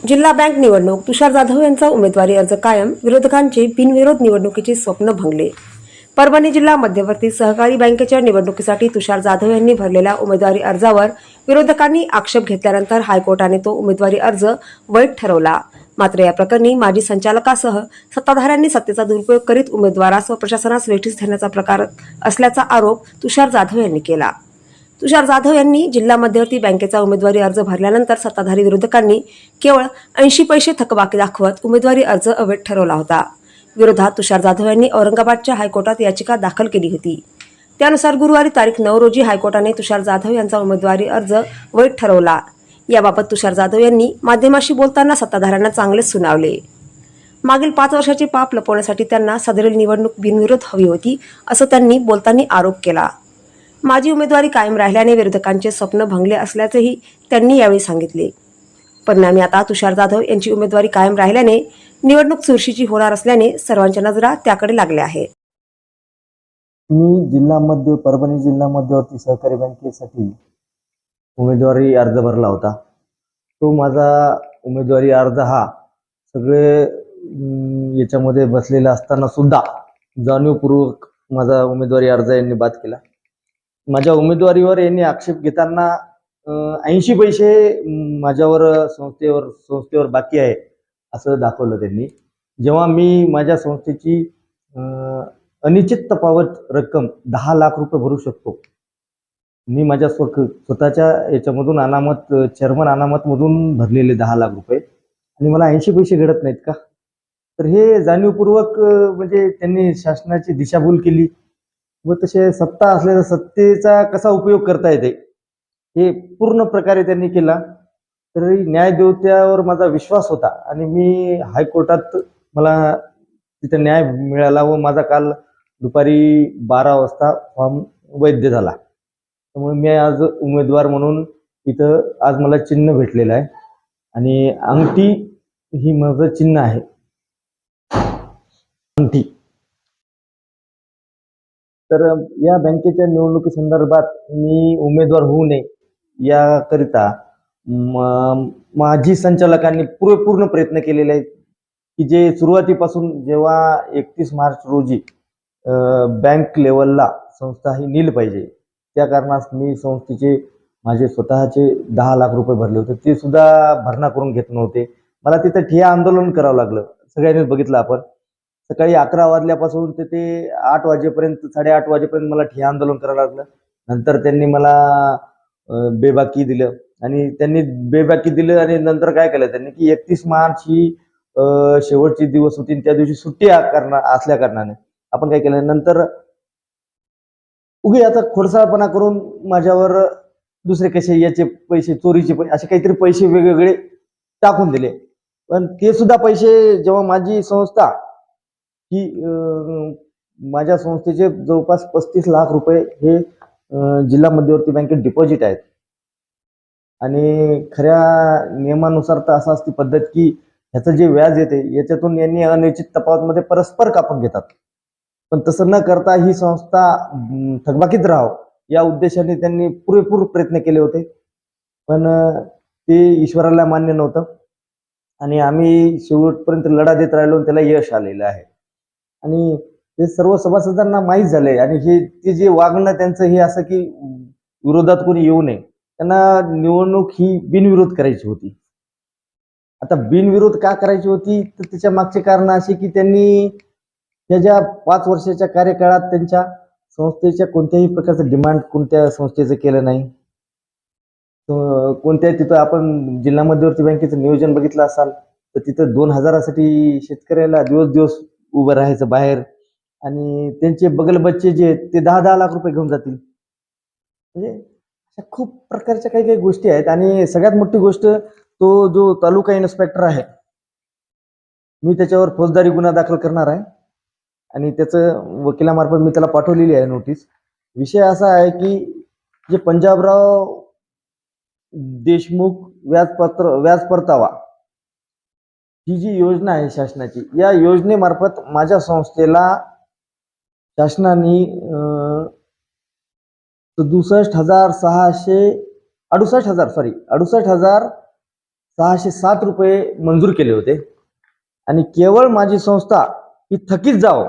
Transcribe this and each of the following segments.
जिल्हा बँक निवडणूक तुषार जाधव यांचा उमेदवारी अर्ज कायम, विरोधकांचे बिनविरोध निवडणुकीचे स्वप्न भंगले. परभणी जिल्हा मध्यवर्ती सहकारी बँकेच्या निवडणुकीसाठी तुषार जाधव यांनी भरलेल्या उमेदवारी अर्जावर विरोधकांनी आक्षेप घेतल्यानंतर हायकोर्टाने तो उमेदवारी अर्ज वैध ठरवला. मात्र या प्रकरणी माजी संचालकासह सत्ताधाऱ्यांनी सत्तेचा दुरुपयोग करीत उमेदवारास व प्रशासनास वेठीस धरण्याचा प्रकार असल्याचा आरोप तुषार जाधव यांनी केला. तुषार जाधव यांनी जिल्हा मध्यवर्ती बँकेचा उमेदवारी अर्ज भरल्यानंतर सत्ताधारी विरोधकांनी केवळ 80 पैसे थकबाकी दाखवत उमेदवारी अर्ज अवैध ठरवला होता. विरोधात तुषार जाधव यांनी औरंगाबादच्या हायकोर्टात याचिका दाखल केली होती. त्यानुसार गुरुवारी तारीख 9 रोजी हायकोर्टाने तुषार जाधव यांचा उमेदवारी अर्ज वैध ठरवला. याबाबत तुषार जाधव यांनी माध्यमांशी बोलताना सत्ताधाऱ्यांना चांगलेच सुनावले. मागील 5 वर्षाचे पाप लपवण्यासाठी त्यांना सदरील निवडणूक बिनविरोध हवी होती, असं त्यांनी बोलताना आरोप केला. माझी उमेदवारी कायम राहिल्याने विरोधकांचे स्वप्न भंगले असल्याचेही त्यांनी यावेळी सांगितले. परिणामी आता तुषार जाधव यांची उमेदवारी कायम राहिल्याने निवडणूक चुरशीची होणार असल्याने सर्वांच्या नजरा त्याकडे लागल्या आहे. मी परभणी जिल्हा मध्यवर्ती सहकारी बँकेसाठी उमेदवारी अर्ज भरला होता. तो माझा उमेदवारी अर्ज हा सगळे याच्यामध्ये बसलेला असताना सुद्धा जाणीवपूर्वक माझा उमेदवारी अर्ज यांनी बाद केला. माझ्या उमेदवारीवर यांनी आक्षेप घेताना 80 पैसे माझ्यावर संस्थेवर बाकी आहे असं दाखवलं त्यांनी. जेव्हा मी माझ्या संस्थेची अनिश्चित तफावत रक्कम 10 लाख रुपये भरू शकतो, मी माझ्या स्वतःच्या याच्यामधून चेअरमन अनामतमधून भरलेले 10 लाख रुपये आणि मला 80 पैसे घडत नाहीत का? तर हे जाणीवपूर्वक म्हणजे त्यांनी शासनाची दिशाभूल केली व तसे सत्ता असलेल्या सत्तेचा कसा उपयोग करता येते हे पूर्ण प्रकारे त्यांनी केला. तरी न्यायदेवतेवर माझा विश्वास होता आणि मी हायकोर्टात मला तिथे न्याय मिळाला व माझा काल दुपारी 12 वाजता फॉर्म वैध झाला. त्यामुळे मी आज उमेदवार म्हणून इथं आज मला चिन्ह भेटलेलं आहे आणि अंगठी ही माझं चिन्ह आहे. अंगठी. तर या बँकेच्या निवडणुकी संदर्भात मी उमेदवार होऊ नये याकरिता माजी संचालकांनी पूर्ण प्रयत्न केलेले आहेत की जे सुरुवातीपासून जेव्हा 31 मार्च रोजी बँक लेवलला संस्था ही नील पाहिजे त्या कारणास मी संस्थेचे माझे स्वतःचे 10 लाख रुपये भरले होते. ते सुद्धा भरणा करून घेत नव्हते. मला तिथं ठिय्या आंदोलन करावं लागलं. सगळ्यांनीच बघितलं आपण. सकाळी 11 वाजल्यापासून ते 8 वाजेपर्यंत 8:30 वाजेपर्यंत मला ठिय्या आंदोलन करावं लागलं. नंतर त्यांनी मला बेबाकी दिलं आणि नंतर काय केलं त्यांनी की 31 मार्च ही शेवटची दिवस होती. त्या दिवशी सुट्टी असल्या कारणाने आपण काय केलं, नंतर उगी आता खोडसाळपणा करून माझ्यावर दुसरे कसे याचे पैसे, चोरीचे पैसे, असे काहीतरी पैसे वेगवेगळे टाकून दिले. पण ते सुद्धा पैसे जेव्हा माझी संस्था ही माझ्या संस्थेचे जवळपास 35 लाख रुपये हे जिल्हा मध्यवर्ती बँकेत डिपॉझिट आहेत आणि खऱ्या नियमानुसार तर असं असती पद्धत की ह्याचं जे व्याज येते याच्यातून यांनी अनिश्चित तफावतमध्ये परस्पर कापून घेतात. पण तसं न करता ही संस्था थकबाकीत राहावं या उद्देशाने त्यांनी पुरेपूर प्रयत्न केले होते. पण ते ईश्वराला मान्य नव्हतं आणि आम्ही शेवटपर्यंत लढा देत राहिलो आणि त्याला यश आलेलं आहे. आणि हे सर्व सभासदांना माहीत झालंय आणि ते जे वागणं त्यांचं हे असं की विरोधात कोणी येऊ नये, त्यांना निवडणूक ही बिनविरोध करायची होती. आता बिनविरोध का करायची होती तर त्याच्या मागचे कारण असे की त्यांनी त्याच्या 5 वर्षाच्या कार्यकाळात त्यांच्या संस्थेच्या कोणत्याही प्रकारचं डिमांड कोणत्या संस्थेचं केलं नाही. तिथं आपण जिल्हा मध्यवर्ती बँकेचं नियोजन बघितलं असाल तर तिथं 2000साठी शेतकऱ्याला दिवस उभं राहायचं बाहेर आणि त्यांचे बगल बच्चे जे आहेत ते 10 लाख रुपये घेऊन जातील. म्हणजे अशा खूप प्रकारच्या काही गोष्टी आहेत. आणि सगळ्यात मोठी गोष्ट, तो जो तालुका इन्स्पेक्टर आहे मी त्याच्यावर फौजदारी गुन्हा दाखल करणार आहे आणि त्याचं वकिलामार्फत मी त्याला पाठवलेली आहे नोटीस. विषय असा आहे की जे पंजाबराव देशमुख व्याज परतावा ही जी योजना आहे शासनाची, या योजनेमार्फत माझ्या संस्थेला शासनाने 68,668 ₹607 मंजूर केले होते आणि केवळ माझी संस्था ही थकीत जावं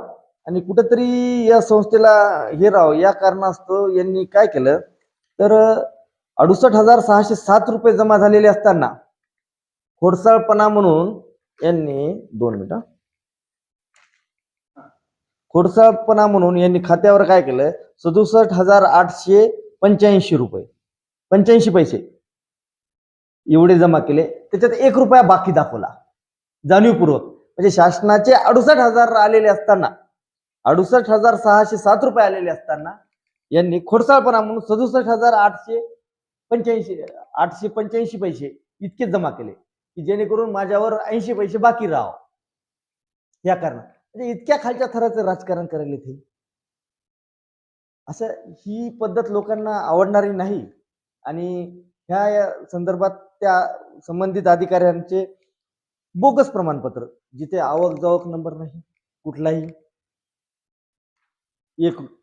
आणि कुठेतरी या संस्थेला हे राहावं या कारणास्तव यांनी काय केलं तर ₹68,607 जमा झालेले असताना खोडसाळपणा म्हणून यांनी 2 मिनिटं खोडसाळपणा म्हणून यांनी खात्यावर काय केलं ₹67,885 85 पैसे एवढे जमा केले. त्याच्यात ₹1 बाकी दाखवला जाणीवपूर्वक. म्हणजे शासनाचे 68,000 आलेले असताना ₹68,607 आलेले असताना यांनी खोडसाळपणा म्हणून 67,885 पैसे इतके जमा केले की जेणेकरून माझ्यावर 80 पैसे बाकी राहावं या कारणात. म्हणजे इतक्या खालच्या थराचं राजकारण करायला ते असं ही पद्धत लोकांना आवडणारी नाही आणि ह्या संदर्भात त्या संबंधित अधिकाऱ्यांचे बोगस प्रमाणपत्र जिथे आवक जावक नंबर नाही कुठलाही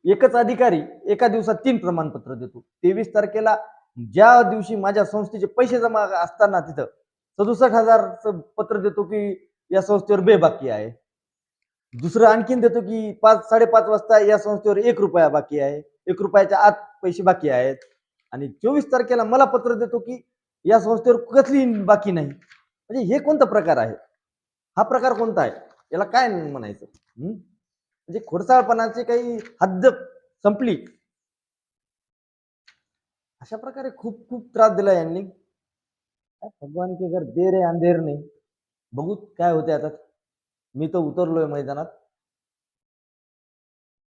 एकच अधिकारी एका दिवसात 3 प्रमाणपत्र देतो. 23 तारखेला ज्या दिवशी माझ्या संस्थेचे पैसे जमा असताना तिथं 67,000 पत्र देतो की या संस्थेवर बेबाकी आहे. दुसरं आणखीन देतो की 5-5:30 वाजता या संस्थेवर ₹1 बाकी आहे, ₹1 आत पैसे बाकी आहेत आणि 24 तारखेला मला पत्र देतो की या संस्थेवर कसली बाकी नाही. म्हणजे हे कोणता प्रकार आहे? हा प्रकार कोणता आहे? याला काय म्हणायचं? म्हणजे खोडसाळपणाची काही हद्द संपली. अशा प्रकारे खूप खूप त्रास दिला यांनी. भगवान के घर देर है अंधेर नाही. बघू काय होते आता. मी तर उतरलोय मैदानात.